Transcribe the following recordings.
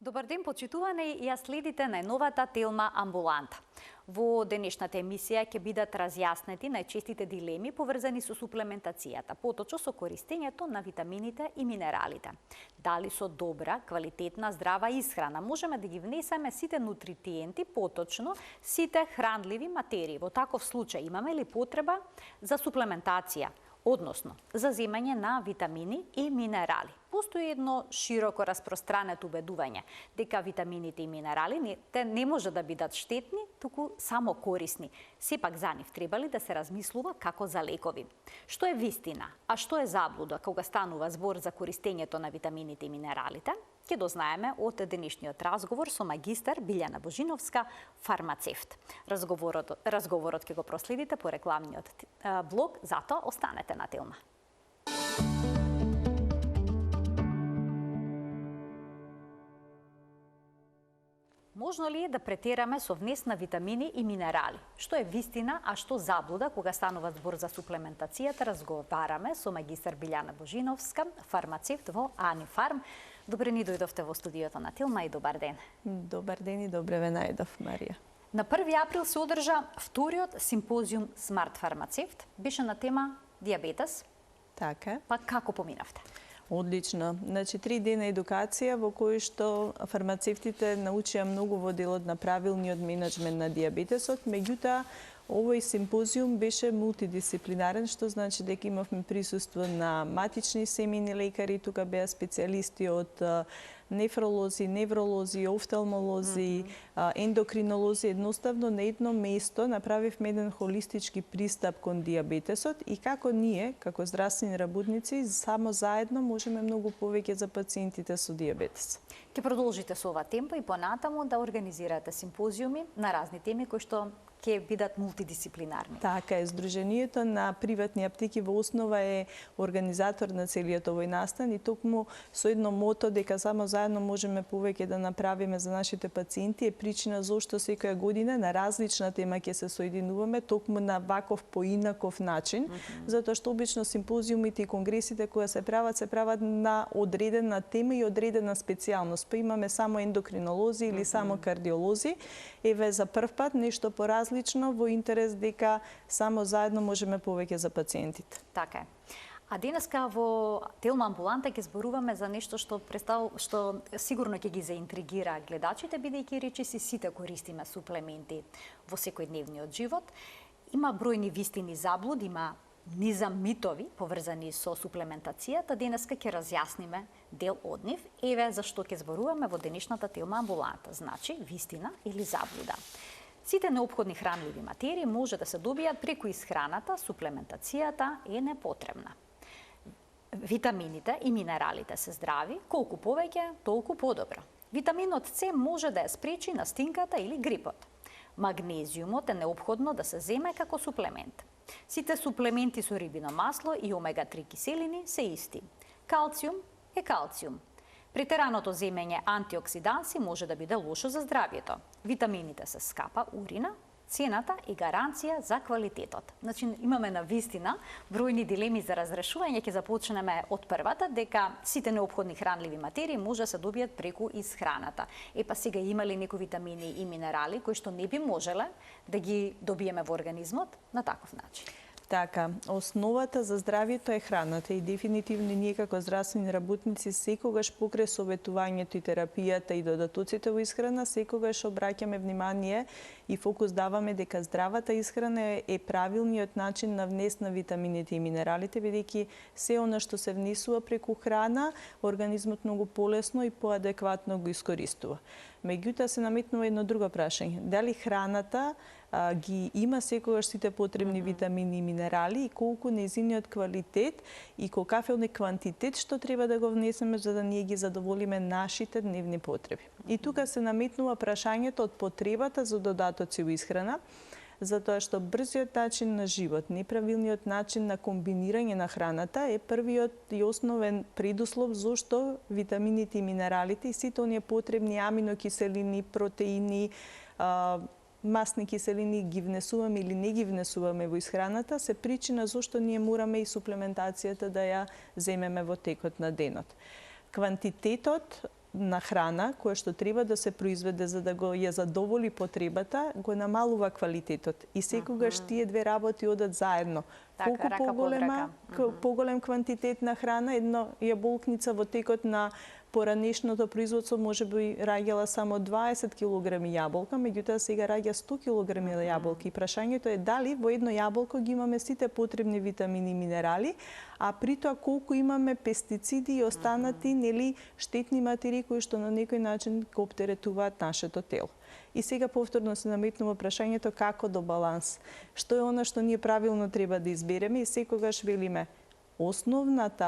Добар ден, почитувани, ја следите најновата Телма амбуланта. Во денешната емисија ќе бидат разјаснети најчестите дилеми поврзани со суплементацијата, поточно со користењето на витамините и минералите. Дали со добра, квалитетна, здрава исхрана можеме да ги внесеме сите нутритиенти, поточно сите хранливи материи. Во таков случај имаме ли потреба за суплементација, односно за земање на витамини и минерали? Постои едно широко распространето убедување дека витамините и минерали не може да бидат штетни, туку само корисни. Сепак за нив требали да се размислува како за лекови. Што е вистина, а што е заблуда кога станува збор за користењето на витамините и минералите? Ќе дознаеме од денешниот разговор со магистар Билјана Божиновска, фармацевт. Разговорот ќе го проследите по рекламниот блог, затоа останете на Телма. Можно ли е да претераме со внес на витамини и минерали? Што е вистина, а што заблуда кога станува збор за суплементацијата? Разговараме со магистар Билјана Божиновска, фармацевт во Анифарм. Добре ни дојдовте во студиото на Телма и добар ден. Добар ден и добре ве најдов, Марија. На 1 април се одржа вториот симпозиум Смарт фармацевт. Беше на тема дијабетес. Така. Па како поминавте? Одлично. Значи, 3 дена едукација во кој што фармацевтите научија многу во делот на правилниот менеджмент на дијабетесот, меѓутоа овој симпозиум беше мултидисциплинарен, што значи дека имавме присуство на матични семејни лекари, тука беа специјалисти од нефролози, невролози, офталмолози, ендокринолози. Едноставно на едно место направивме еден холистички пристап кон дијабетесот и како ние, како здравствени работници, само заедно можеме многу повеќе за пациентите со дијабетес. Ќе продолжите со ова темпо и понатаму да организирате симпозиуми на разни теми кои што ќе бидат мултидисциплинарни. Така е, Сдруженијето на приватни аптеки во основа е организатор на целиот овој настан и токму со едно мото дека само заедно можеме повеќе да направиме за нашите пациенти е причина зошто секоја година на различна тема ќе се соединуваме токму на ваков поинаков начин, затоа што обично симпозиумите и конгресите кои се прават на одредена тема и одредена специјалност. Па имаме само ендокринолози или само кардиолози. Еве за прв пат нешто поразлично во интерес дека само заедно можеме повеќе за пациентите. Така е. А денеска во Телма амбуланта ќе зборуваме за нешто што сигурно ќе ги заинтригира гледачите, бидејќи речиси сите користиме суплементи во секојдневниот живот. Има бројни вистини заблуди, има низа митови поврзани со суплементацијата. Денеска ќе разјасниме дел од нив. Еве зашто ќе зборуваме во денешната Телма амбуланта. Значи, вистина или заблуда. Сите неопходни хранливи материи може да се добијат преку исхраната, суплементацијата е непотребна. Витамините и минералите се здрави, колку повеќе, толку подобро. Витаминот С може да ја спречи настинката или грипот. Магнезиумот е неопходно да се земе како суплемент. Сите суплементи со рибино масло и омега-3 киселини се исти. Калциум е калциум. Претераното земење антиоксиданси може да биде лошо за здравјето. Витамините се скапа урина, цената и гаранција за квалитетот. Значи, имаме на вистина бројни дилеми за разрешување. Ќе започнеме од првата, дека сите неопходни хранливи материи може да се добијат преку исхраната. Епа сега има ли некои витамини и минерали кои што не би можеле да ги добиеме во организмот на таков начин? Така, основата за здравјето е храната и дефинитивно ние како здравствени работници секогаш покрај советувањето и терапијата и додатоците во исхрана секогаш обраќаме внимание и фокус даваме дека здравата исхрана е правилниот начин на внес на витамините и минералите, бидејќи се она што се внесува преку храна, организмот многу полесно и поадекватно го искористува. Меѓутоа се наметнува едно друго прашање. Дали храната ги има секогаш сите потребни витамини и минерали и колку нејзиниот квалитет и каков е квантитет што треба да го внесеме за да ние ги задоволиме нашите дневни потреби. И тука се наметнува прашањето од потребата за додатоци во исхрана, затоа што брзиот начин на живот, неправилниот начин на комбинирање на храната е првиот и основен предуслов зошто витамините и минералите и сите оние потребни аминокиселини, протеини, масни киселини ги внесуваме или не ги внесуваме во исхраната, се причина зошто ние мораме и суплементацијата да ја земеме во текот на денот. Квантитетот на храна која што треба да се произведе за да го ја задоволи потребата, го намалува квалитетот. И секогаш тие две работи одат заедно. Колку поголем квантитет на храна, една јаболкница во текот на поранешното производство може би раѓала само 20 кг јаболка, меѓутоа сега раѓа 100 кг јаболки. Прашањето е дали во едно јаболко ги имаме сите потребни витамини и минерали, а при тоа колку имаме пестициди и останати нели штетни материи кои што на некој начин го оптеретуваат нашето тело. И сега повторно се наметнува прашањето како до баланс. Што е она што ние правилно треба да избереме и секогаш велиме основниот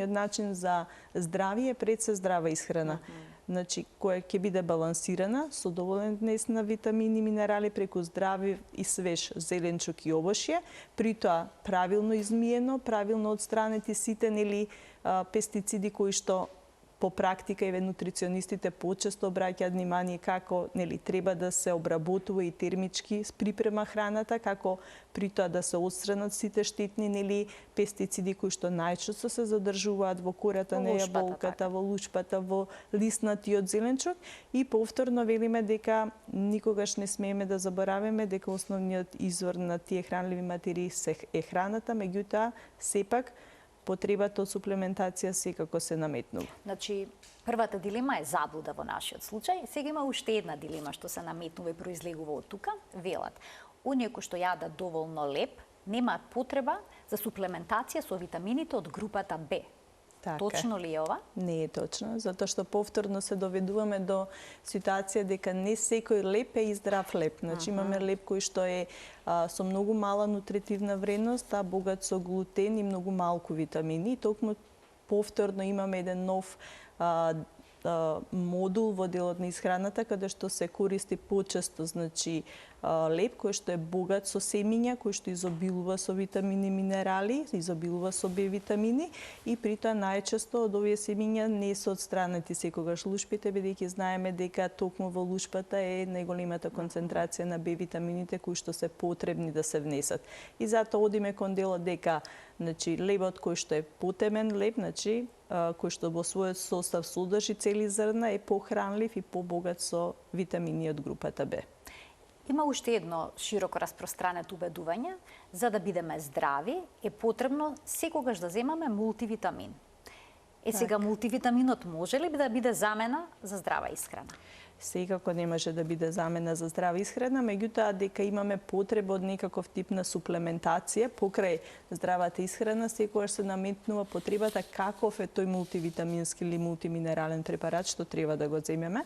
начин за здравие пред се здрава исхрана. Значи, која ќе биде балансирана со доволен внес на витамини и минерали преку здрави и свеж зеленчук и овошје, при тоа правилно измиено, правилно отстранети сите нели пестициди кои што по практика еве нутриционистите почесто обраќаат внимание како нели треба да се обработува и термички припрема храната, како при тоа да се отстранат сите штетни нели пестициди кои што најчесто се задржуваат во кората на јаболката, во лушпата, во лиснатиот зеленчук и повторно велиме дека никогаш не смееме да забораваме дека основниот извор на тие хранливи материи е храната, меѓутоа сепак потребата од суплементација секако се наметнува. Значи, првата дилема е заблуда во нашиот случај. Сега има уште една дилема што се наметнува и произлегува од тука. Велат, оние кои што јадат доволно леп, немаат потреба за суплементација со витамините од групата Б. Така. Точно ли е ова? Не е точно, затоа што повторно се доведуваме до ситуација дека не секој леп е и здрав леп. Значи имаме леп кој што е со многу мала нутритивна вредност, а богат со глутен и многу малку витамини. Токму повторно имаме еден нов модул во делот на исхраната каде што се користи почесто значи леп кој што е богат со семиња, кој што изобилува со витамини и минерали, изобилува со Б витамини и при тоа најчесто од овие семиња не се отстранети секогаш лушпите, бидејќи знаеме дека токму во лушпата е најголемата концентрација на Б витамините кои што се потребни да се внесат. И затоа одиме кон делот дека значи лебот кој што е потемен леб, значи кој што во својот состав содржи цели зрна е похранлив и побогат со витамини од групата Б. Има уште едно широко распространето убедување, за да бидеме здрави е потребно секогаш да земаме мултивитамин. Сега мултивитаминот може ли да биде замена за здрава исхрана? Секако не може да биде замена за здрава исхрана, меѓутоа дека имаме потреба од некаков тип на суплементација покрај здравата исхрана, секогаш се наметнува потребата каков е тој мултивитамински или мултиминерален препарат што треба да го земеме.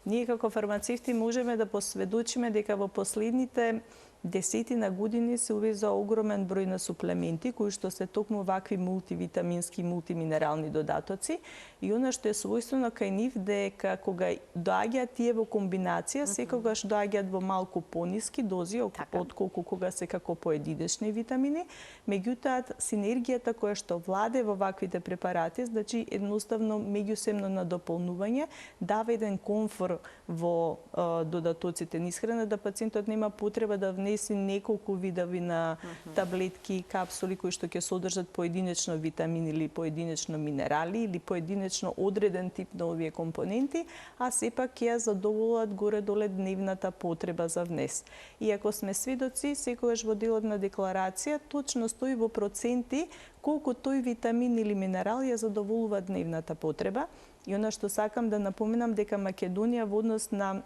Ние како фармацевти можеме да посведочиме дека во последните десетина години се увеза огромен број на суплементи кои што се токму вакви мултивитамински и мултиминерални додатоци и она што е својствено кај нив дека кога доаѓаат тие во комбинација секогаш доаѓаат во малку пониски дози отколку кога се како поединечни витамини, меѓутоа синергијата која што владе во ваквите препарати, значи едноставно меѓусебно надополнување дава еден комфор во додатоците на исхрана да пациентот нема потреба да внеси неколку видови на таблетки, капсули кои што ќе содржат поединечно витамини или поединечно минерали или поединечно одреден тип на овие компоненти, а сепак ќе ја задоволат горе-доле дневната потреба за внес. И ако сме сведоци, секогаш во делот на декларација точно стои во проценти колку тој витамин или минерал ја задоволува дневната потреба. И она што сакам да напоменам дека Македонија во однос на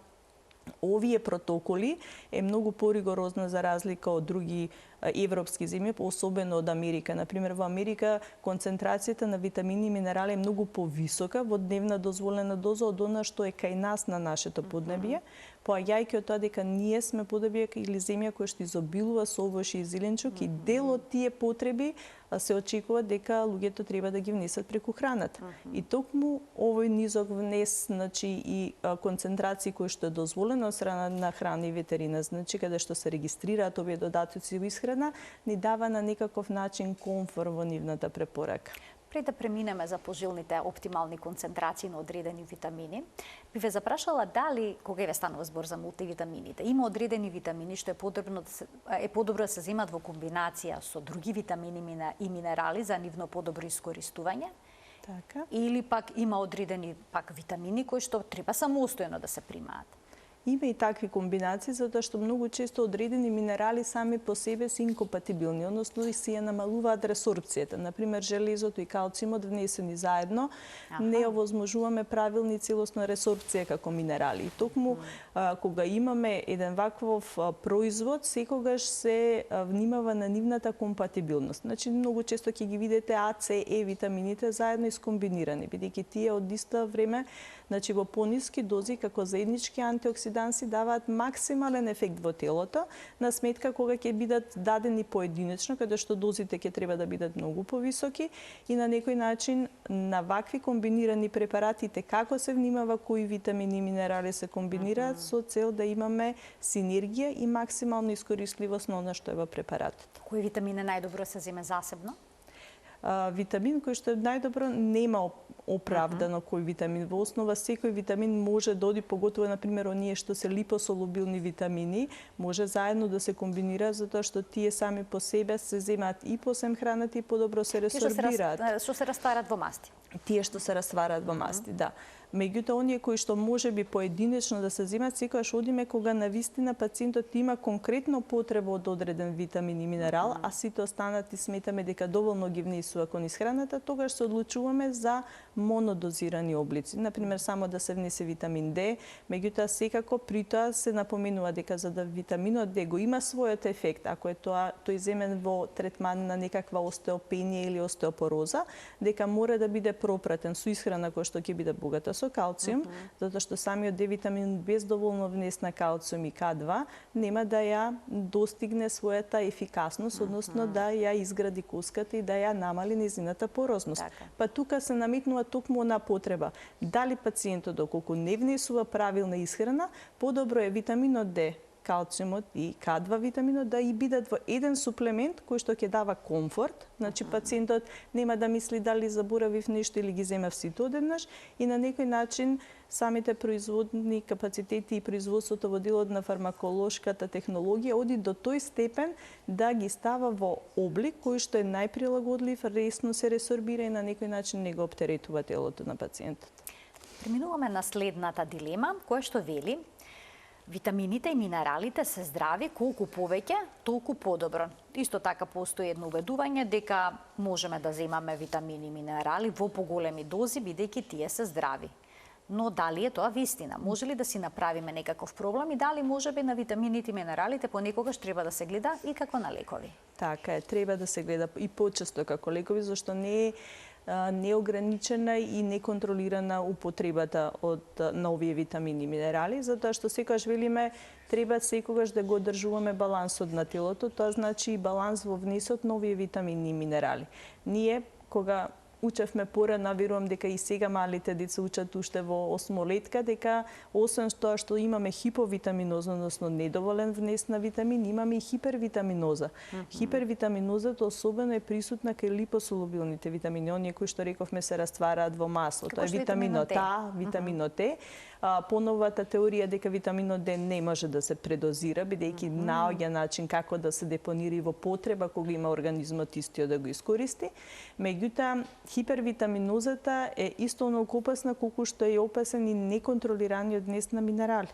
овие протоколи е многу поригорозна за разлика од други европски земји, особено од Америка. Например, во Америка концентрацијата на витамини и минерали е многу повисока во дневна дозволена доза од она што е кај нас на нашето поднебје, поаѓајќи од тоа дека ние сме поднебје или земја која што изобилува со овошје и зеленчук и дел од тие потреби се очекува дека луѓето треба да ги внесат преку храната. И токму овој низок внес, значи и концентрации кои што е дозволено од страна на храна и ветерина, значи каде што се регистрираат овие додатоци во исхрана, ни дава на некаков начин комфор во нивната препорака. Пред да преминеме за пожелните оптимални концентрации на одредени витамини, би ве запрашала дали, кога ве станува збор за мултивитамините, има одредени витамини што е подобро да се земат во комбинација со други витамини и минерали за нивно подобро искористување? Така. Или пак има одредени пак витамини кои што треба самостојно да се примаат? Има и такви комбинации, затоа што многу често одредени минерали сами по себе се инкомпатибилни, односно и си ја намалуваат ресорбцијата. Например, железото и калциумот внесени заедно не овозможуваме правилни целосна ресорбција како минерали. И токму кога имаме еден ваков производ, секогаш се внимава на нивната компатибилност. Значи многу често ќе ги видите А, С, Е витамините заедно искомбинирани, бидејќи тие од исто време, значи во пониски дози како заеднички антиоксиданси даваат максимален ефект во телото, на сметка кога ќе бидат дадени поединечно, каде што дозите ќе треба да бидат многу повисоки и на некој начин на вакви комбинирани препаратите како се внимава кои витамини и минерали се комбинираат со цел да имаме синергија и максимална искористливост на она што е во препаратот. Кој витамин е најдобро да се земе засебно? Витамин кој што е најдобро нема оправдано кој витамин. Во основа секој витамин може да оди, поготово например оние што се липосолубилни витамини, може заедно да се комбинира затоа што тие сами по себе се земаат и посем храната и подобро се ресорбираат. Што се растварат во масти? Тие што се раствараат во масти, да. Меѓутоа, оние кои што може би поединечно да се земат, секогаш одиме кога навистина пациентот има конкретно потреба од одреден витамин и минерал, а сите останати сметаме дека доволно ги внесува кон исхраната, тогаш се одлучуваме за монодозирани облици. Например, само да се внесе витамин Д, меѓутоа секако при тоа се напоменува дека за да витаминот Д го има својот ефект, ако е тој земен во третман на некаква остеопенија или остеопороза, дека мора да биде пропратен со исхрана која што ќе биде богата со калциум, затоа што самиот Д витамин без доволно внес на калциум и К2 нема да ја достигне својата ефикасност, односно да ја изгради коската и да ја намали нејзината порозност. Па тука се наметнува токму на потреба. Дали пациентот доколку не внесува правилна исхрана, подобро е витаминот Д, калциумот и К2 витаминот да и бидат во еден суплемент кој што ќе дава комфорт. Значи пациентот нема да мисли дали заборавив нешто или ги земав сите одеднаш и на некој начин самите производни капацитети и производството во делот на фармаколошката технологија оди до тој степен да ги става во облик кој што е најприлагодлив, лесно се ресорбира и на некој начин не го оптеретува телото на пациентот. Преминуваме на следната дилема, која што вели: витамините и минералите се здрави, колку повеќе, толку подобро. Исто така постои едно убедување дека можеме да земаме витамини и минерали во поголеми дози, бидејќи тие се здрави. Но дали е тоа вистина? Може ли да си направиме некаков проблем и дали можеби на витамините и минералите понекогаш треба да се гледа и како на лекови? Така е, треба да се гледа и почесто како лекови, зашто не е неограничена и неконтролирана употребата на овие витамини и минерали, затоа што секогаш велиме треба секогаш да го одржуваме балансот на телото, тоа значи и баланс во внесот на овие витамини и минерали. Ние кога учевме порано, верувам дека и сега малите деца учат уште во осмолетка, дека освен тоа што имаме хиповитаминоза, односно недоволен внес на витамин, имаме и хипервитаминоза. Хипервитаминозата особено е присутна кај липосолубилните витамини, оние кои што рековме се раствараат во масло. Тоа е витаминот А, витаминот Е. Поновата теорија дека витаминот Д не може да се предозира, бидејќи наоѓа начин како да се депонира и во потреба кога има организмот истиот да го искористи. Меѓутоа, хипервитаминозата е исто многу опасна колку што е опасен и неконтролираниот внес на минерали.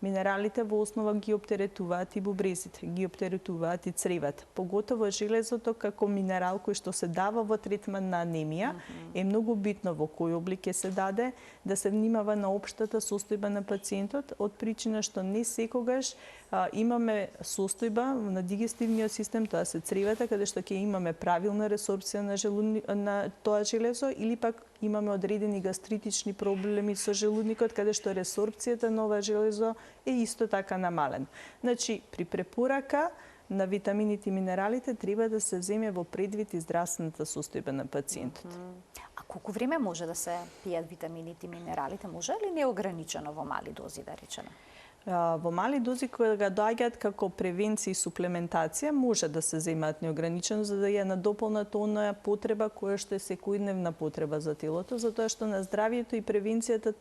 Минералите во основа ги оптеретуваат и бубрезите, ги оптеретуваат и цревата. Поготово железото како минерал кој што се дава во третман на анемија е многу битно во кој облик ќе се даде, да се внимава на општата состојба на пациентот, од причина што не секогаш имаме состојба на дигестивниот систем, тоа се цревата, каде што ќе имаме правилна ресорбција на тоа железо, или пак имаме одредени гастритични проблеми со желудникот, каде што ресорбцијата на ова железо е исто така намалена. Значи, при препорака на витамините и минералите треба да се земе во предвид и здравствената состојба на пациентот. А колку време може да се пијат витамините и минералите? Може ли неограничено во мали дози, да речеме? Во мали дози кога доаѓаат како превенција и суплементација може да се земаат неограничено за да ја надополнат онаа потреба која што е секојдневна потреба за телото, затоа што на здравието и превенцијата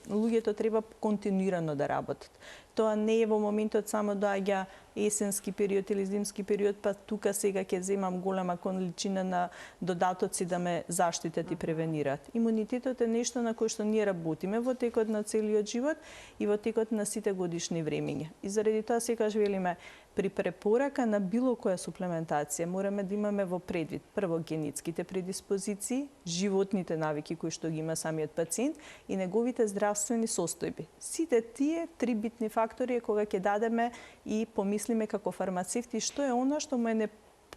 луѓето треба континуирано да работат. Тоа не е во моментот само доаѓа есенски период или зимски период, па тука сега ќе земам голема количина на додатоци да ме заштитат и превенираат. Имунитетот е нешто на кое што ние работиме во текот на целиот живот и во текот на сите годишни времиња. И заради тоа секогаш велиме, при препорака на било која суплементација мораме да имаме во предвид прво генетските предиспозиции, животните навики кои што ги има самиот пациент и неговите здравствени состојби. Сите тие три битни фактори е кога ќе дадеме и помислиме како фармацевти што е она што му е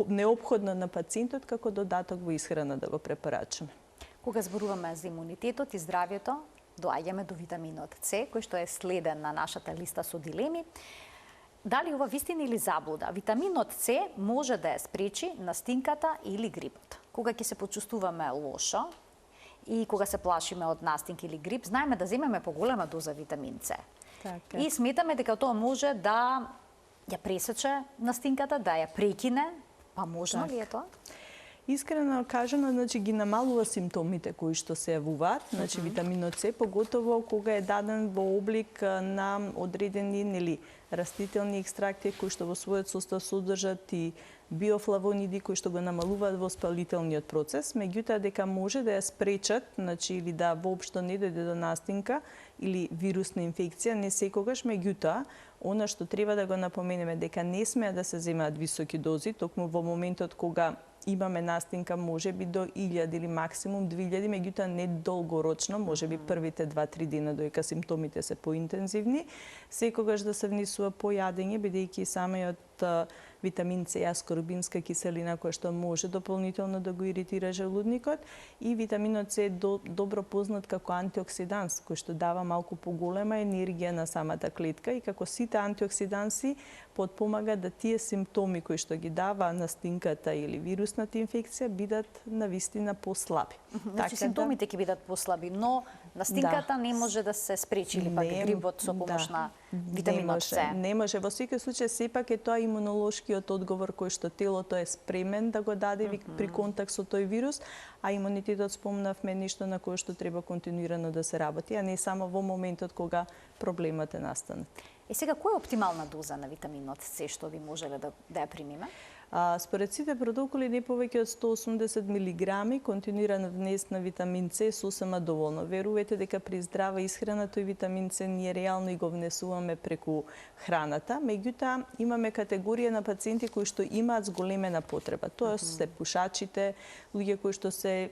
неопходно на пациентот како додаток во исхрана да го препорачаме. Кога зборуваме за имунитетот и здравјето, доаѓаме до витаминот С, кој што е следен на нашата листа со дилеми. Дали ова вистина или заблуда? Витаминот С може да ја спречи настинката или грипот. Кога ќе се почувствуваме лошо и кога се плашиме од настинка или грип, знаеме да земеме поголема доза витамин С. Така. И сметаме дека тоа може да ја пресече настинката, да ја прекине, па можно ли е тоа? Искрено кажано, значи ги намалува симптомите кои што се јавуваат, значи витаминот С, поготово кога е даден во облик на одредени растителни екстракти кои што во својот состав содржат и биофлавониди кои што го намалуваат воспалителниот процес, меѓутоа дека може да ја спречат, значи или да воопшто не дојде до настинка или вирусна инфекција, не секогаш, меѓутоа она што треба да го напоменеме дека не смеа да се земаат високи дози, токму во моментот кога имаме настинка може би до 1000 или максимум 2000, меѓутоа не долгорочно, може би првите 2-3 дена доека симптомите се поинтензивни, секогаш да се внесува по јадење, бидејќи самиот витамин С е аскорбинска киселина која што може дополнително да го иритира желудникот и витаминот С е добро познат како антиоксиданс, кој што дава малку поголема енергија на самата клетка и како сите антиоксиданси потпомага да тие симптоми кои што ги дава настинката или вирусната инфекција бидат навистина послаби. Значи симптомите ќе бидат послаби, но настинката не може да се спречи или пак грипот со помош на витаминот С. Не може. Во секој случај сепак е тоа имунолошкиот одговор кој што телото е спремен да го даде при контакт со тој вирус, а имунитетот спомнавме нешто на кое што треба континуирано да се работи, а не само во моментот кога проблемот е настанат. И сега, која е оптимална доза на витаминот С што би можеле да ја примиме? Според сите протоколи не повеќе од 180 милиграми континуиран внес на витамин С сосема доволно. Верувате дека при здрава исхрана тој витамин С ние реално и го внесуваме преку храната, меѓутоа имаме категорија на пациенти кои што имаат зголемена потреба. Тоа се пушачите, луѓе кои што се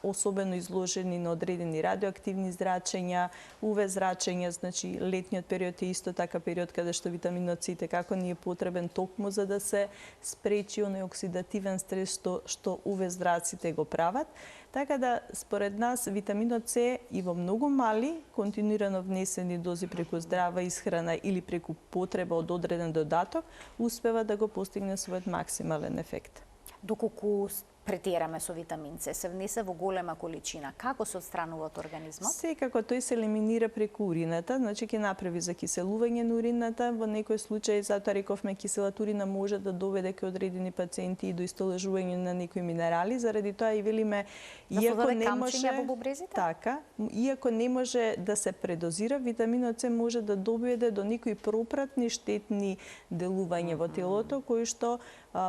особено изложени на одредени радиоактивни зрачења, УВ зрачења, значи летниот период е исто така период каде што витаминот С како ни е потребен токму за да се спречи оној оксидативен стрес што УВ зраците го прават. Така да, според нас, витаминот С и во многу мали, континуирано внесени дози преку здрава исхрана или преку потреба од одреден додаток, успева да го постигне својот максимален ефект. Доколку претераме со витамин С, се внесе во голема количина, како се отстранува од организмот? Секако тој се елиминира преку урината, значи ќе направи закиселување на урината, во некој случај, затоа рековме, киселата урина може да доведе кај одредени пациенти и до истолежување на некои минерали, заради тоа и велиме, иако не може во бубрезите? Така, иако не може да се предозира, витаминот С може да доведе до некои пропратни штетни делувања во телото, кои што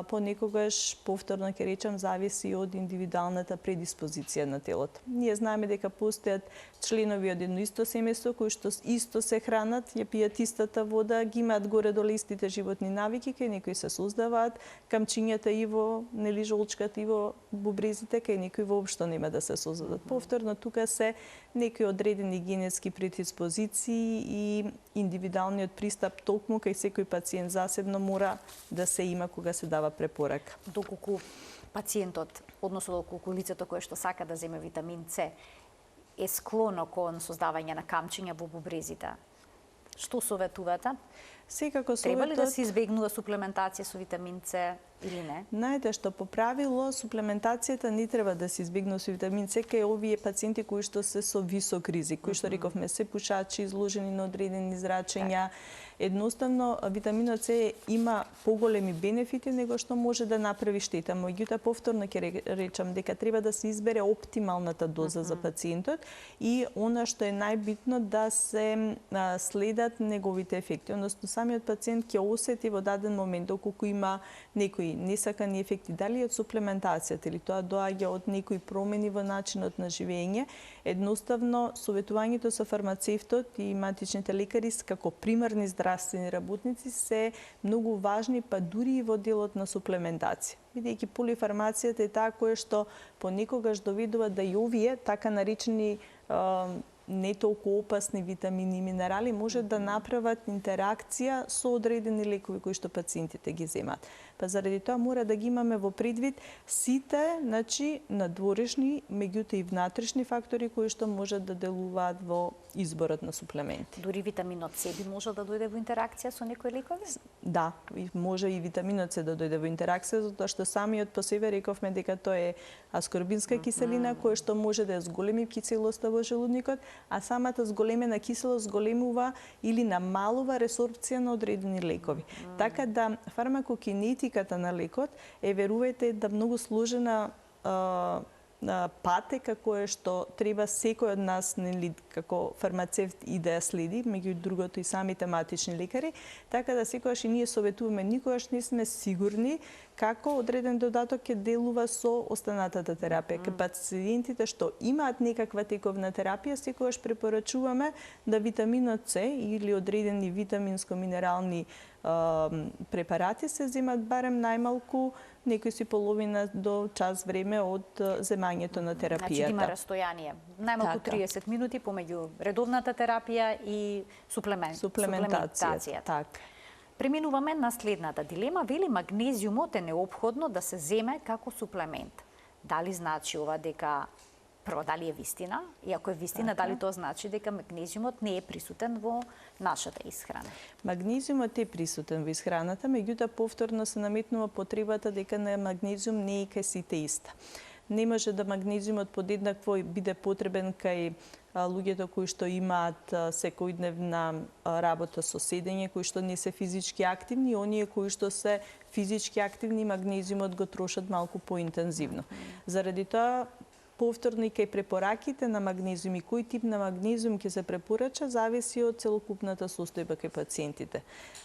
понекогаш повторно ќе речам зависи од индивидуалната предиспозиција на телото. Ние знаеме дека постојат членови од едно исто семејство кои што исто се хранат, ја пијат истата вода, ги имаат горе-долу истите животни навики, кај некои се создаваат камчињата и во жолчката и во бубрезите, кај некои воопшто нема да се создадат. Повторно тука се некои одредени генетски предиспозиции и индивидуалниот пристап токму кај секој пациент засебно мора да се има кога се дава препорака. Доколку пациентот, односно доколку лицето кое што сака да земе витамин С, е склоно кон создавање на камчиња во бубрезите, што советувате? Секако Треба ли да советот се избегнува суплементација со витамин С? или не? Знаете што, по правило суплементацијата не треба да се избегне со витамин С кај овие пациенти кои што се со висок ризик, кои што рековме се пушачи, изложени на одредени зрачења. Едноставно витаминот С има поголеми бенефити него што може да направи штета. Меѓутоа повторно ќе речам дека треба да се избере оптималната доза за пациентот и она што е најбитно да се следат неговите ефекти. Односно самиот пациент ќе осети во даден момент доколку има некои несакани ефекти, дали од суплементацијата или тоа доаѓа од некои промени во начинот на живење. Едноставно советувањето со фармацевтот и матичните лекари како примарни здравствени работници се многу важни, па дури и во делот на суплементација. Бидејќи полифармацијата е таа која што понекогаш доведува да и овие така наречени не толку опасни витамини и минерали може да направат интеракција со одредени лекови кои што пациентите ги земат. Па заради тоа мора да ги имаме во предвид сите, надворешни, меѓутоа и внатрешни фактори кои што можат да делуваат во изборот на суплементи. Дури витаминот С би можел да дојде во интеракција со некои лекови? Да, може и витаминот С да дојде во интеракција, затоа што самиот по себе рековме дека тоа е аскорбинска киселина која што може да ја зголеми киселоста во желудникот, а самата зголемена киселост зголемува или намалува ресорбција на одредени лекови. Така да фармакокинетиката на лекот е, верувајте, да многу сложена патека која што треба секој од нас, нели, како фармацевт и да ја следи, меѓу другото и самите матични лекари, така да секогаш и ние советуваме, никогаш не сме сигурни како одреден додаток ќе делува со останатата терапија. Кај пациентите што имаат некаква тековна терапија, секогаш препорачуваме да витаминот С или одредени витаминско-минерални препарати се земат барем најмалку некој си половина до час време од земањето на терапијата. Значи има растојание, најмалку 30 минути помеѓу редовната терапија и суплементацијата. Така. Преминуваме на следната дилема. Вели магнезиумот е неопходно да се земе како суплемент. Дали значи ова дека прво дали е вистина, и ако е вистина, дали тоа значи дека магнезиумот не е присутен во нашата исхрана? Магнезиумот е присутен во исхраната, меѓутоа повторно се наметнува потребата дека на магнезиум не е кај сите иста. Не може да магнезиумот подеднакво биде потребен кај луѓето кои што имаат секојдневна работа со седење, кои што не се физички активни, и оние кои што се физички активни, магнезиумот го трошат малку поинтензивно. Заради тоа повторно и кај препораките на магнезиум и кој тип на магнезиум ќе се препорача зависи од целокупната состојба кај пациентите.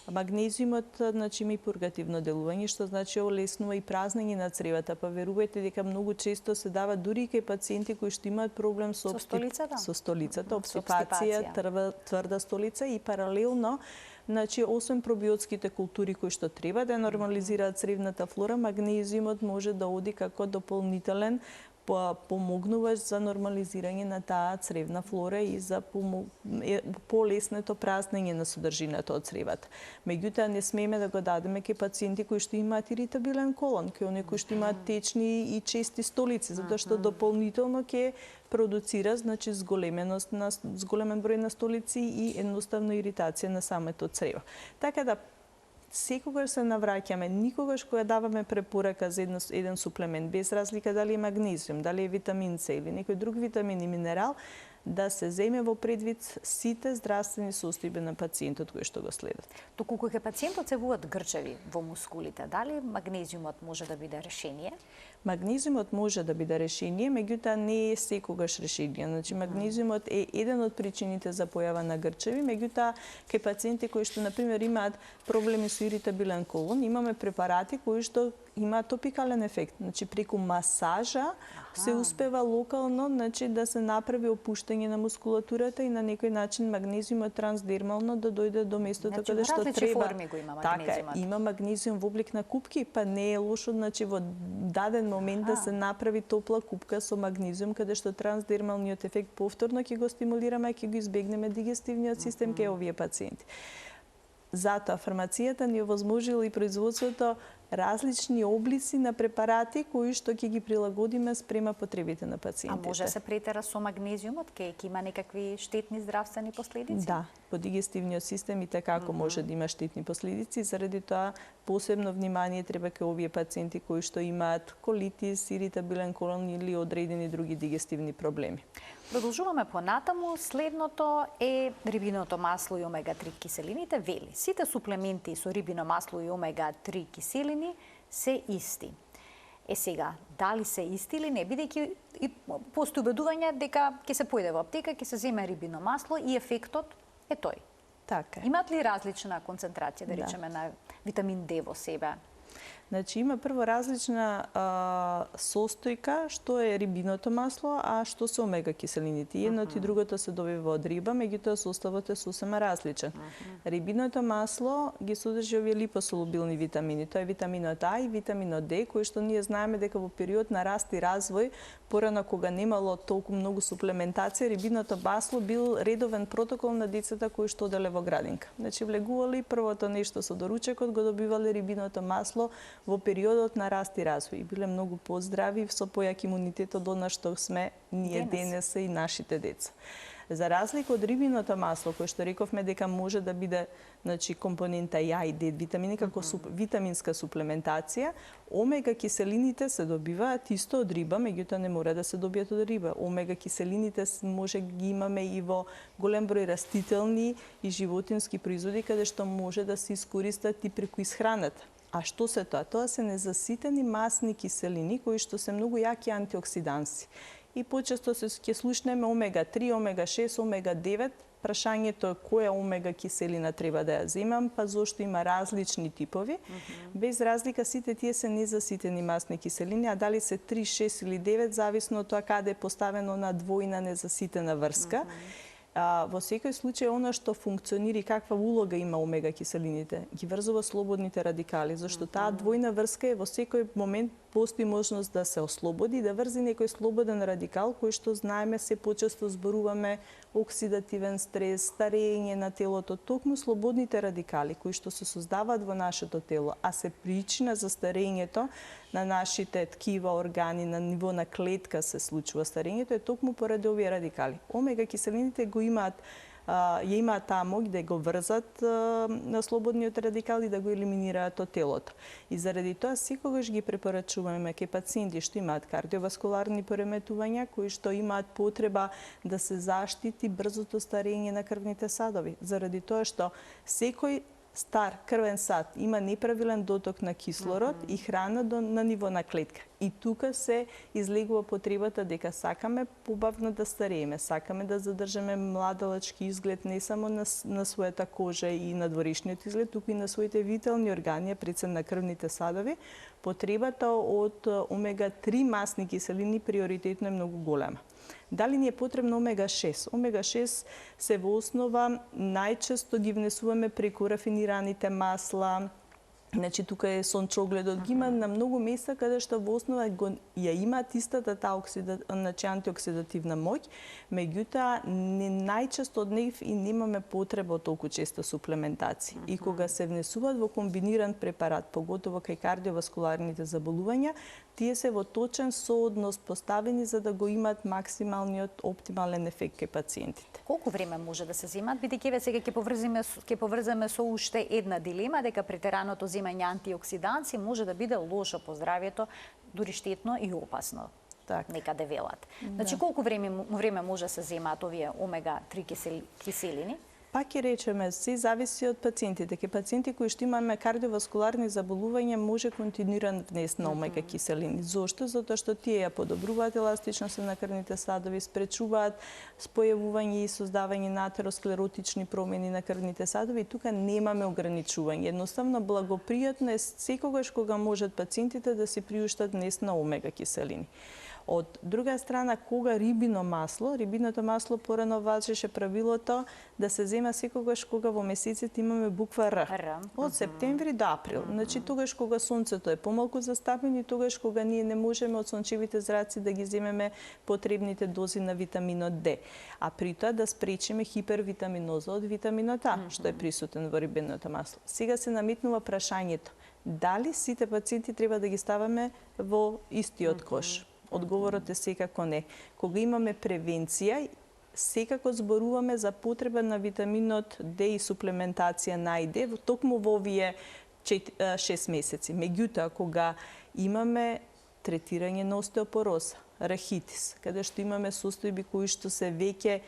Магнезиумот има и пургативно делување, што значи олеснува и празнење на цревата, па верувајте дека многу често се дава дури и кај пациенти кои што имаат проблем со столицата, обстипација, тврда столица и паралелно. Освен пробиотските култури кои што треба да нормализираат цревната флора, магнезиумот може да оди како дополнителен помогнуваш за нормализирање на таа цревна флора и за полесното празнење на содржината од цревата. Меѓутоа не смееме да го дадеме кај пациенти кои што имаат иритабилен колон, кај оние кои што имаат течни и чести столици, затоа што дополнително ќе продуцира зголемен број на столици и едноставно иритација на самото црево. Така да секогаш се навраќаме, никогаш кога даваме препорака за еден суплемент, без разлика дали е магнезиум, дали е витамин С или некој друг витамин и минерал, да се земе во предвид сите здравствени состојби на пациентот кои што го следат. Доколку кај пациентот се вуат грчеви во мускулите, дали магнезиумот може да биде решение? Магнезиумот може да биде решение, меѓутоа не е секогаш решение. Магнезиумот е еден од причините за појава на грчеви, меѓутоа кај пациенти кои што например имаат проблеми со иритабилен колон, имаме препарати кои што имаат топикален ефект. Преку масажа се успева локално да се направи опуштање на мускулатурата и на некој начин магнезиумот трансдермално да дојде до местото каде што треба. Форми го има магнезиумот. Така, има магнезиум во облик на купки, па не е лошо во даден момент да се направи топла купка со магнезиум, каде што трансдермалниот ефект повторно ќе го стимулираме, ќе го избегнеме дигестивниот систем кај овие пациенти. Затоа фармацијата ни овозможила и производството различни облици на препарати кои што ќе ги прилагодиме спрема потребите на А пациентите. може да се претера со магнезиумот, ќе има некакви штетни здравствени последици? Да, по дигестивниот систем и како може да има штетни последици, заради тоа посебно внимание треба кај овие пациенти кои што имаат колитис, иритабилен колон или одредени други дигестивни проблеми. Продолжуваме понатаму. Следното е рибиното масло и омега-3 киселините. Вели, сите суплементи со рибино масло и омега-3 киселини се исти. Сега, дали се исти или не, бидејќи и постои убедување дека ќе се појде во аптека, ќе се земе рибино масло и ефектот е тој. Така е. Имаат ли различна концентрација, да речеме, на витамин D во себе? Значи, има прво различна состојка што е рибиното масло, а што се омега киселините. Едното и другото се добива од риба, меѓутоа составот е сосема различен. Рибиното масло ги содржи овие липосолубилни витамини. Тоа е витаминот А и витаминот Д, кои што ние знаеме дека во период на раст и развој, порано кога немало толку многу суплементација, рибиното масло бил редовен протокол на децата кои што оделе во градинка. Значи, влегували првото нешто со доручекот, го добивале рибиното масло во периодот на раст и развој. И биле многу поздрави со појак имунитет од она што сме ние денеса и нашите деца. За разлика од рибиното масло, кој што рековме дека може да биде компонента Ја и Д витамини како витаминска суплементација, омега киселините се добиваат исто од риба, меѓутоа не мора да се добијат од риба. Омега киселините може ги имаме и во голем број растителни и животински производи каде што може да се искористат и преку исхраната. А што се тоа? Тоа се незаситени масни киселини кои што се многу јаки антиоксиданси. И почесто се ќе слушнеме омега-3, омега-6, омега-9. Прашањето е која омега киселина треба да ја земам, па зошто има различни типови. Без разлика сите тие се незаситени масни киселини, а дали се 3, 6 или 9, зависно од тоа каде е поставено на двојна незаситена врска. Во секој случај, она што функционира и каква улога има омега киселините, ги врзува слободните радикали, зашто таа двојна врска е во секој момент постои можност да се ослободи и да врзи некој слободен радикал, кој што знаеме се почесто зборуваме оксидативен стрес, старење на телото, токму слободните радикали кои што се создаваат во нашето тело, а се причина за старењето на нашите ткива, органи, на ниво на клетка се случува старењето, е токму поради овие радикали. Омега киселините го имаат ја имаат таа моќ да го врзат на слободниот радикал и да го елиминираат од телото. И заради тоа секогаш ги препорачуваме кај пациенти што имаат кардиоваскуларни пореметувања, кои што имаат потреба да се заштити брзото старење на крвните садови. Заради тоа што секој стар крвен сад има неправилен доток на кислород и храна на ниво на клетка. И тука се излегува потребата дека сакаме побавно да старееме, сакаме да задржаме младалачки изглед не само на својата кожа и на дворешниот изглед, туку и на своите витални органи, пред на крвните садови. Потребата од омега-3 масни киселини приоритетно е многу голема. Дали ни е потребно омега-6? Омега-6 се во основа најчесто ги внесуваме преку рафинираните масла. Значи, тука е сончогледот, ги има на многу места каде што во основа ја имаат истата таа антиоксидативна моќ, меѓутоа не најчесто од нив и немаме потреба од толку честа суплементација. И кога се внесуваат во комбиниран препарат, поготово кај кардиоваскуларните заболувања, тие се во точен сооднос поставени за да го имаат максималниот оптимален ефект кај пациентите. Колку време може да се земат, бидејќи еве сега ќе поврземе со уште една дилема дека претераното земање антиоксиданци може да биде лошо по здравјето, дури штетно и опасно. Так. Некаде велат. Значи, колку време може да се земаат овие омега-3 киселини? Пак ќе речеме, се зависи од пациентите. Ке пациенти кои што имаме кардиоваскуларни заболувања може континуиран внес на омега киселини. Зошто? Затоа што тие ја подобруваат еластичноста на крвните садови, спречуваат спојавување и создавање на атеросклеротични промени на крвните садови и тука немаме ограничување. Едноставно благопријатно е секогаш кога можат пациентите да си приуштат внес на омега киселини. Од друга страна, кога рибиното масло порано важеше правилото да се зема секогаш кога во месеците имаме буква Р. Од септември до април. Значи, тогаш кога сонцето е помалку застапено и тогаш кога ние не можеме од сончевите зраци да ги земеме потребните дози на витаминот Д. А при тоа да спречиме хипервитаминоза од витаминот А, што е присутен во рибиното масло. Сега се наметнува прашањето, дали сите пациенти треба да ги ставаме во истиот кош? Одговорот е секако не. Кога имаме превенција, секако зборуваме за потреба на витаминот Д и суплементација на АИД токму во овие 6 месеци. Меѓутоа, кога имаме третирање на остеопороз, рахитис, каде што имаме состојби кои што се веќе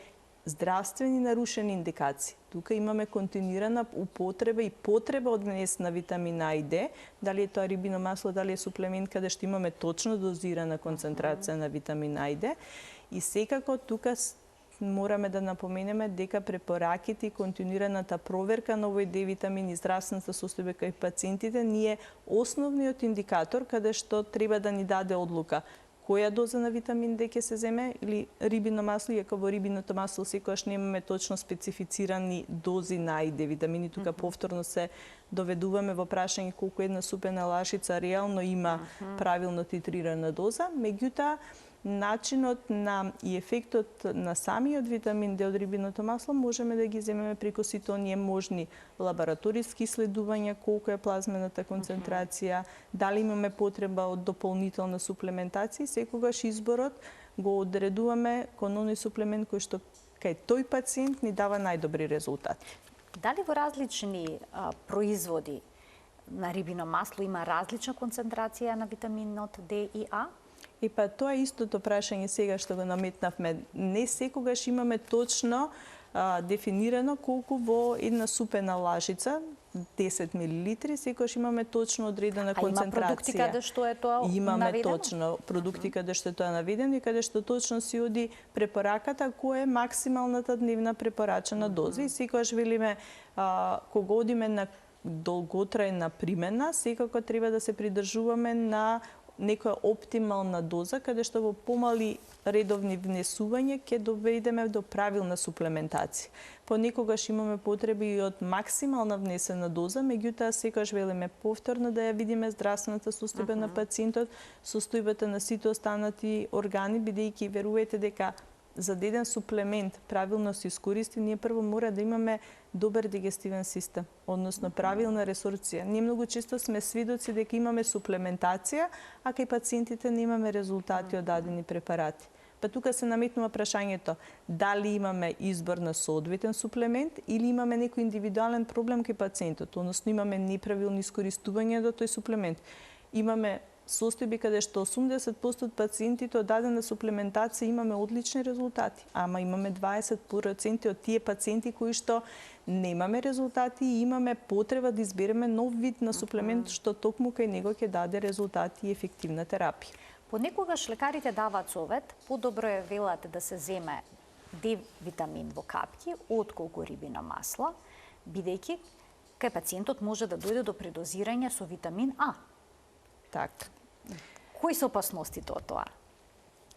здравствени нарушени индикации. Тука имаме континуирана употреба и потреба од внес на витамин А и Д, дали е тоа рибино масло, дали е суплемент каде што имаме точно дозирана концентрација на витамин А и Д. И секако тука мораме да напоменеме дека препораките и континуираната проверка на овој Д витамин и здравствената состојба кај пациентите ни е основниот индикатор каде што треба да ни даде одлука која доза на витамин Д ќе се земе или рибино масло, иако во рибиното масло секогаш немаме точно специфицирани дози на АИД витамини, тука повторно се доведуваме во прашање колку една супена лашица реално има правилно титрирана доза, меѓутоа начинот на и ефектот на самиот витамин Д од рибиното масло можеме да ги земеме преку сите оние можни лабораториски исследувања, колку е плазмената концентрација, дали имаме потреба од дополнителна суплементација, секогаш изборот го одредуваме кон оној суплемент кој што кај тој пациент ни дава најдобри резултати. Дали во различни производи на рибино масло има различна концентрација на витаминот Д и А? И па тоа е истото прашање сега што го наметнавме. Не секогаш имаме точно дефинирано колку во една супена лажица, 10 мл, секогаш имаме точно одредена концентрација. А има продукти каде што е тоа имаме наведено? точно продукти каде што е тоа наведено и каде што точно си оди препораката која е максималната дневна препорачена доза и секогаш велиме кога одиме на долготрајна примена, секако треба да се придржуваме на некоја оптимална доза, каде што во помали редовни внесувања ќе доведеме до правилна суплементација. Понекогаш имаме потреби и од максимална внесена доза, меѓутоа секогаш велиме повторно да ја видиме здравствената состојба на пациентот, состојбата на сите останати органи, бидејќи верувајте дека за да еден суплемент правилно се искористи, ние прво мора да имаме добар дигестивен систем, односно правилна ресорција. Ние многу често сме свидоци дека имаме суплементација, а кај пациентите немаме резултати од дадени препарати. Па тука се наметнува прашањето дали имаме избор на соодветен суплемент или имаме некој индивидуален проблем кај пациентот, односно имаме неправилно искористување до тој суплемент. Имаме состојби каде што 80% од пациентите од дадена суплементација имаме одлични резултати, ама имаме 20% од тие пациенти кои што немаме резултати и имаме потреба да избереме нов вид на суплемент што токму кај него ќе даде резултати и ефективна терапија. Понекогаш лекарите даваат совет, подобро е велат да се земе Д витамин во капки отколку рибино масло, бидејќи кај пациентот може да дојде до предозирање со витамин А. Така. Кои се опасностите од тоа?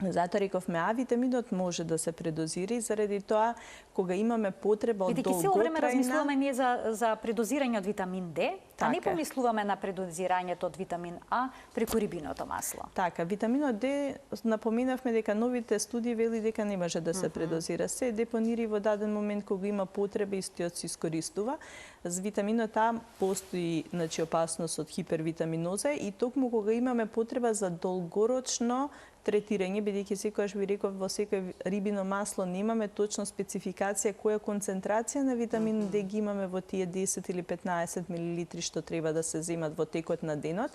Затоа рековме А витаминот може да се предозира и заради тоа кога имаме потреба од долготрајна... Бидејќи цело време размислуваме ние за предозирање од витамин Д, а не помислуваме на предозирањето од витамин А преку рибиното масло. Така, витаминот Д, напоменавме дека новите студии вели дека не може да се предозира. Се депонира во даден момент кога има потреба истиот се искористува. За витаминот А постои опасност од хипервитаминоза и токму кога имаме потреба за долгорочно третирање, бидејќи секогаш ви реков во секој рибино масло немаме точно спецификација која концентрација на витамин Д ги имаме во тие 10 или 15 мл што треба да се земат во текот на денот.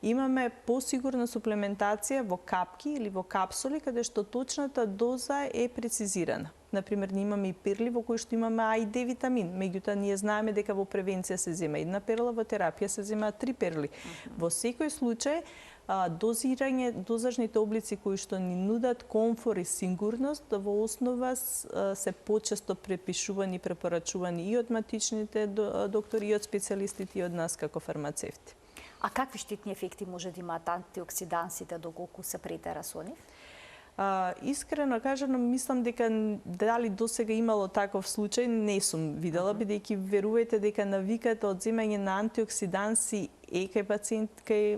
Имаме посигурна суплементација во капки или во капсули каде што точната доза е прецизирана. Например, ние имаме и перли во кои што имаме А и Д витамин, меѓутоа ние знаеме дека во превенција се зема една перла, во терапија се земаат 3 перли. Во секој случај дозажните облици кои што ни нудат комфор и сигурност во основа се почесто препишувани и препорачувани и од матичните доктори, и од специјалистите, и од нас како фармацевти. А какви штетни ефекти може да имаат антиоксидансите доколку се претера со нив? Искрено кажано, мислам дека дали досега имало таков случај, не сум видела, бидејќи верувајте дека навиката од земање на антиоксиданси е кај пациент, кај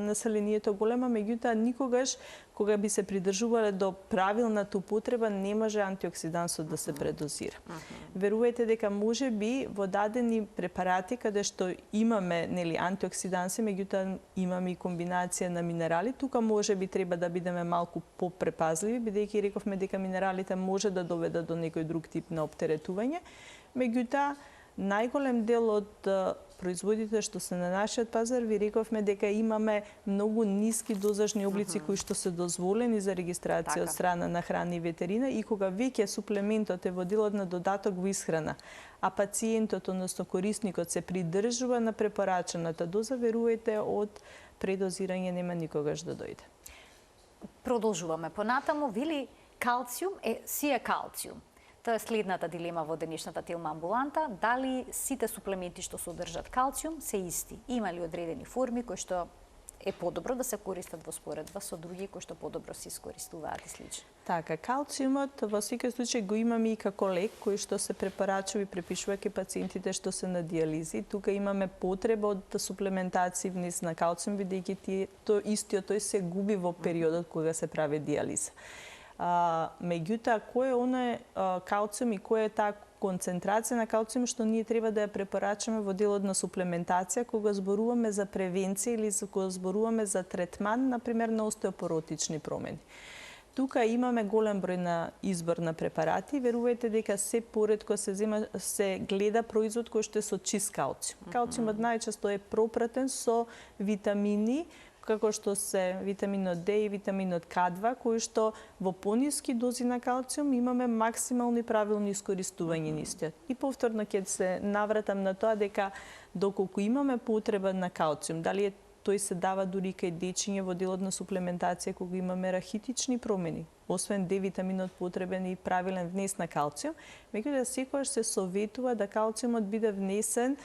населението голема, меѓутоа никогаш кога би се придржувале до правилната употреба, не може антиоксидансот да се предозира. Верувате дека може би во дадени препарати каде што имаме антиоксиданси, меѓутоа имаме и комбинација на минерали, тука може би треба да бидеме малку попрепазливи, бидејќи рековме дека минералите може да доведат до некој друг тип на оптеретување. Меѓутоа, најголем дел од производите што се на нашиот пазар, ви рековме дека имаме многу ниски дозажни облици кои што се дозволени за регистрација од страна на храна и ветерина, и кога веќе суплементот е во делот на додаток во исхрана, а пациентот, односно корисникот, се придржува на препорачената доза, верувајте, од предозирање нема никогаш да дојде. Продолжуваме понатаму. Вели калциум си е калциум. Тоа е следната дилема во денешната Телма амбуланта. Дали сите суплементи што содржат калциум се исти? Има ли одредени форми кои што е подобро да се користат во споредба со други кои што подобро се искористуваат и слично? Така, калциумот во секој случај го имаме и како лек кој што се препорачува и препишува ке пациентите што се на диализи. Тука имаме потреба од суплементација внес на калциум, бидејќи тој се губи во периодот кога се прави диализа. Меѓутоа, кој е оној калциум и која е таа концентрација на калциум што ние треба да ја препорачаме во делот на суплементација кога зборуваме за превенција или кога зборуваме за третман, например, на остеопоротични промени. Тука имаме голем број на избор на препарати. Верувајте дека се поретко се гледа производ кој што е со чист калциум. Калциумот најчесто е пропратен со витамини, како што се витаминот D и витаминот K2, кои што во пониски дози на калциум имаме максимално и правилно искористување нистиот. И повторно ќе се навратам на тоа дека доколку имаме потреба на калциум, дали тој се дава дури кај дечиња во делот на суплементација кога имаме рахитични промени, освен D витаминот потребен и правилен внес на калциум, меѓутоа секогаш се советува да калциумот биде внесен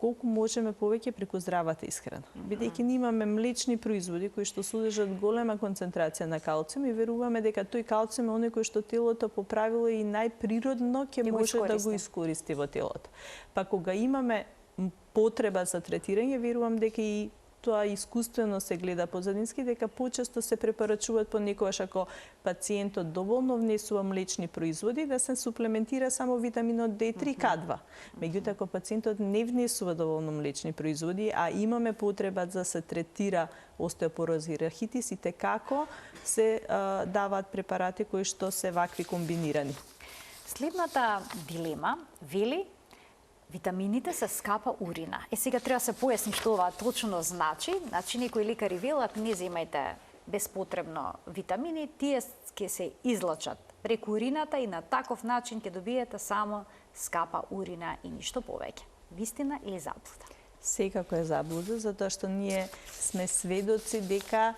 колку можеме повеќе преку здравата исхрана. Бидејќи ние имаме млечни производи кои што содржат голема концентрација на калциум и веруваме дека тој калциум е оној кој што телото по правило и најприродно ќе може да го искористи во телото. Па кога имаме потреба за третирање, верувам дека и тоа искуствено се гледа позадински, дека почесто се препорачуваат понекогаш ако пациентот доволно внесува млечни производи, да се суплементира само витаминот D3 K2. Меѓутоа, ако пациентот не внесува доволно млечни производи, а имаме потреба да се третира остеопороза и рахитис, и како се даваат препарати кои што се вакви комбинирани. Следната дилема вели витамините се скапа урина. Сега треба да се појасни што ова точно значи. Значи, некои лекари велат, не земајте безпотребно витамини, тие ќе се излачат преку урината и на таков начин ќе добиете само скапа урина и ништо повеќе. Вистина или заблуда? Секако е заблуда, затоа што ние сме сведоци дека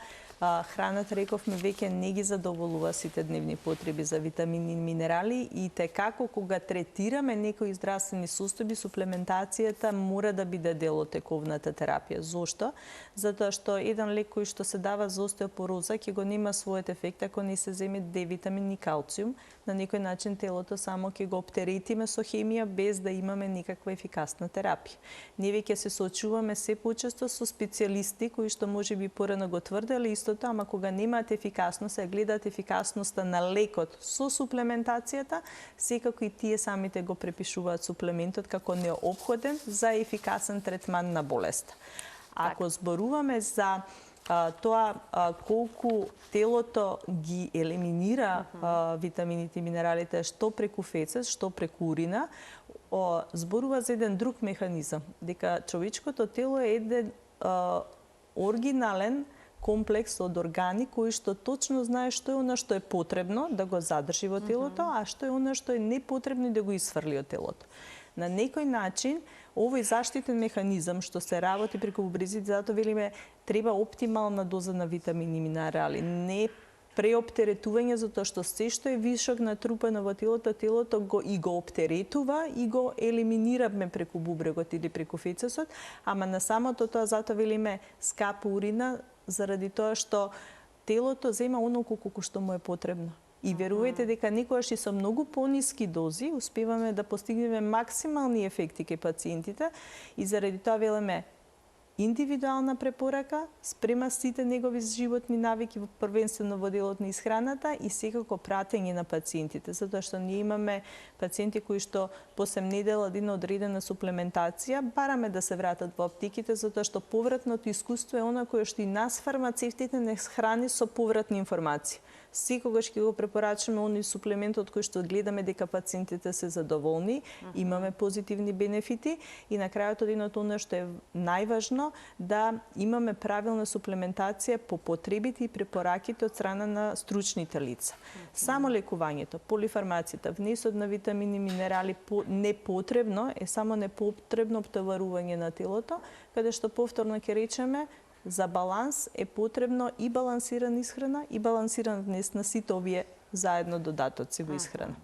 храната, рековме, веќе не ги задоволува сите дневни потреби за витамини и минерали и како кога третираме некои здравствени состојби, суплементацијата мора да биде дел од тековната терапија. Зошто? Затоа што еден лек кој што се дава за остеопороза ќе го нема својот ефект ако не се земе D витамин и калциум. На некој начин телото само ќе го оптеретиме со хемија без да имаме никаква ефикасна терапија. Ние веќе се соочуваме се почесто со специјалисти кои што можеби порано го тврделе истото, ама кога немаат ефикасност, се гледаат ефикасноста на лекот со суплементацијата, секако и тие самите го препишуваат суплементот како неопходен за ефикасен третман на болест. Ако зборуваме за тоа колку телото ги елиминира витамините и минералите, што преку фецес, што преку урина, зборува за еден друг механизам, дека човечкото тело е еден оригинален комплекс од органи кои што точно знае што е она што е потребно да го задржи во телото, а што е она што е непотребно да го исфрли од телото. На некој начин, овој заштитен механизам што се работи преку бубрезите, затоа велиме треба оптимална доза на витамини и минерали, не преоптеретување, затоа што се што е вишок натрупано во телото, телото го оптеретува и го елиминираме преку бубрегот или преку фецесот, ама на самото тоа затоа велиме скапа урина, заради тоа што телото зема онолку колку што му е потребно. И верувајте дека некогаш и со многу пониски дози успеваме да постигнеме максимални ефекти кај пациентите и заради тоа велиме индивидуална препорака спрема сите негови животни навики, првенствено во делот на исхраната и секако пратење на пациентите, затоа што ние имаме пациенти кои што по 8 недела од една одредена суплементација бараме да се вратат во аптеките, затоа што повратното искуство е она кое што и нас фармацевтите не храни со повратни информации. Секогаш ќе го препорачаме оној суплемент од кој што гледаме дека пациентите се задоволни, имаме позитивни бенефити и на крајот од едното она што е најважно да имаме правилна суплементација по потребите и препораките од страна на стручните лица. Само лекувањето, полифармацијата, внесот на витамини, минерали непотребно е само непотребно обтоварување на телото, каде што повторно ќе речеме за баланс е потребно и балансирана исхрана и балансиран внес на сите овие заедно додатоци во исхрана.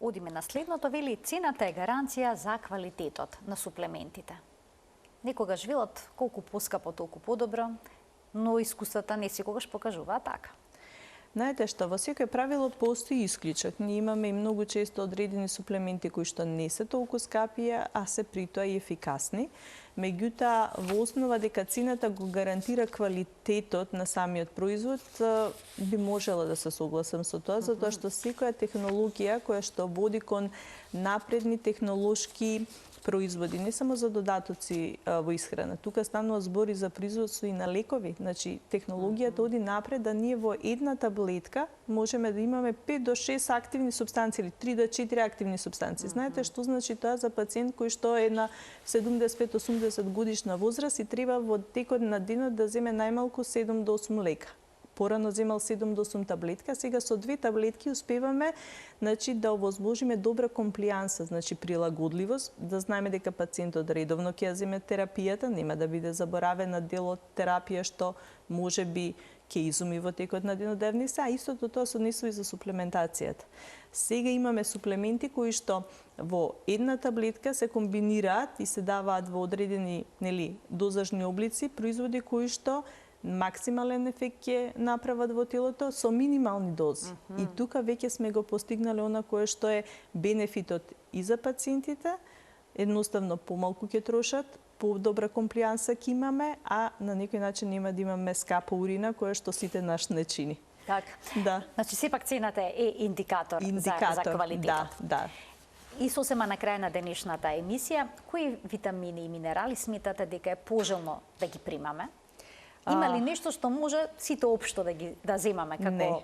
Одиме на следното, вели цената е гаранција за квалитетот на суплементите. Некогаш велат колку поскапо толку подобро, но искуствата не секогаш покажуваат така. Знаете што, во секој правило постои исклучок. Ние имаме и многу често одредени суплементи кои што не се толку скапи, а се при тоа и ефикасни. Меѓутоа, во основа дека цената го гарантира квалитетот на самиот производ, би можела да се согласам со тоа, затоа што секоја технологија која што води кон напредни технолошки производи, не само за додатоци во исхрана. Тука станува збор и за производство и на лекови. Значи, технологијата оди напред да ние во една таблетка можеме да имаме 5 до 6 активни супстанции или 3 до 4 активни супстанции. Знаете што значи тоа за пациент кој што е на 75-80 годишна возраст и треба во текот на денот да земе најмалку 7 до 8 лека. Порано земал 7 до 8 таблетка, сега со 2 таблетки успеваме да овозможиме добра комплијанса, значи прилагодливост, да знаеме дека пациентот редовно ќе земе терапијата, нема да биде заборавена дел од терапија што можеби ќе изуми во текот на денодневница, а истото тоа се однесува и за суплементацијата. Сега имаме суплементи кои што во една таблетка се комбинираат и се даваат во одредени дозажни облици, производи кои што максимален ефект ќе направат во телото со минимални дози. И тука веќе сме го постигнале она кое што е бенефитот и за пациентите, едноставно помалку ќе трошат, подобра комплијанса ќе имаме, а на некој начин нема да имаме скапа урина која што сите наш не чини. Така. Да. Значи сепак цената е индикатор за квалитетот. Да. И сосема на крај на денешната емисија, кои витамини и минерали сметате дека е пожелно да ги примаме? Има ли нешто што може сите општо да земаме како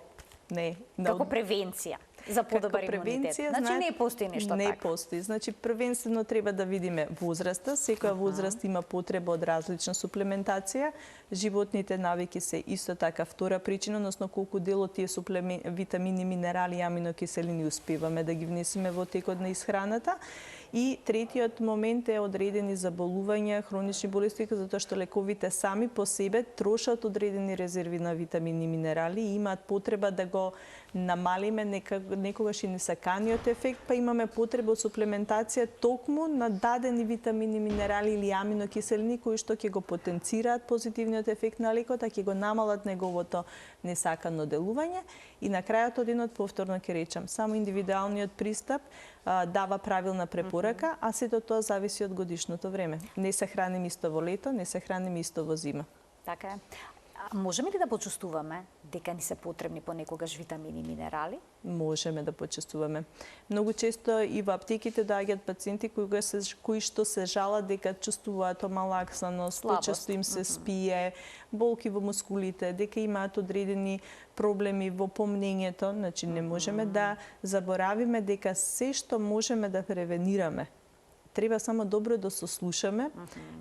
како превенција за подобар имунитет? Значи не постои нешто така. Не постои. Значи првенствено треба да видиме возраста. Секоја возраст има потреба од различна суплементација. Животните навики се исто така втора причина, односно колку дел од тие витамини, минерали и аминокиселини успеваме да ги внесеме во текот на исхраната. И третиот момент е одредени заболувања, хронични болести, затоа што лековите сами по себе трошат одредени резерви на витамини и минерали и имаат потреба да го намалиме некогаш и несаканиот ефект, па имаме потреба од суплементација токму на дадени витамини, минерали или аминокиселини кои што ќе го потенцираат позитивниот ефект на лекот, а ќе го намалат неговото несакано делување. И на крајот од денот повторно ќе речам, само индивидуалниот пристап дава правилна препорака, а сето тоа зависи од годишното време. Не се храним исто во лето, не се храним исто во зима. Така е. Можеме ли да почувствуваме дека ни се потребни понекогаш витамини и минерали? Можеме да почувствуваме. Многу често и во аптеките доаѓаат пациенти кои што се жалат дека чувствуваат омалаксаност, почесто им се спие, болки во мускулите, дека имаат одредени проблеми во помнењето, значи не можеме да заборавиме дека се што можеме да превенираме. Треба само добро да сослушаме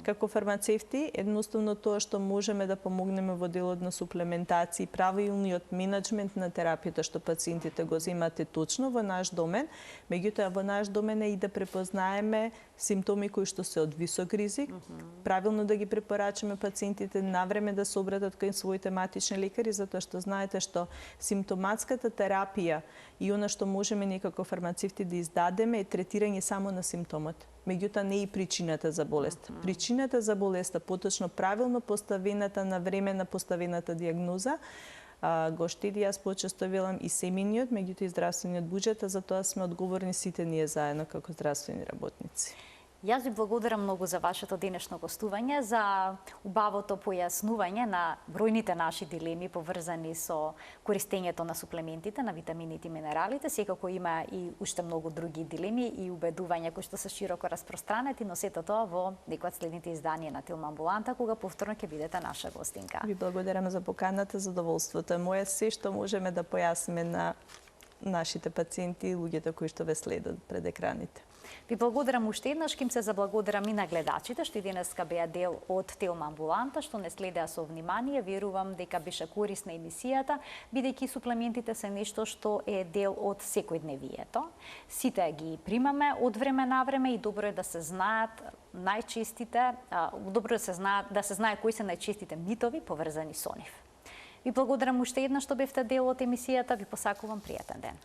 како фармацевти, едноставно тоа што можеме да помогнеме во делот на суплементација, правилниот менеджмент на терапијата што пациентите го земат е точно во наш домен, меѓутоа во наш домен е и да препознаеме симптоми кои што се од висок ризик, правилно да ги препорачаме пациентите навреме да се обратат кај своите матични лекари, затоа што знаете што симптоматската терапија и она што можеме некако фармацевти да издадеме е третирање само на симптомот. Меѓутоа не и причината за болест. Причината за болеста, поточно правилно поставената на време на поставената диагноза, го штеди, јас почесто велам и семејниот, меѓутоа и здравствениот буџет, а за тоа сме одговорни сите ние заедно како здравствени работници. Јас ви благодарам многу за вашето денешно гостување, за убавото појаснување на бројните наши дилеми поврзани со користењето на суплементите, на витамините и минералите. Секако има и уште многу други дилеми и убедувања кои што се широко распространети, но сето тоа во некој од следните изданија на Тилма Амбуланта, кога повторно ќе бидете наша гостинка. Ви благодарам за поканата, задоволството е моје, се што можеме да појасниме на нашите пациенти и луѓето кои што ве следат пред екраните. Ви благодарам уште еднаш, ким се заблагодарам и на гледачите што и денеска беа дел од Тилма Амбуланта, што не следеа со внимание. Верувам дека беше корисна емисијата, бидејќи суплементите се нешто што е дел од секојдневието. Сите ги примаме од време на време и добро е да се знаат да се знае кои се најчестите митови поврзани со нив. Ви благодарам уште еднаш што бевте дел од емисијата, ви посакувам пријатен ден.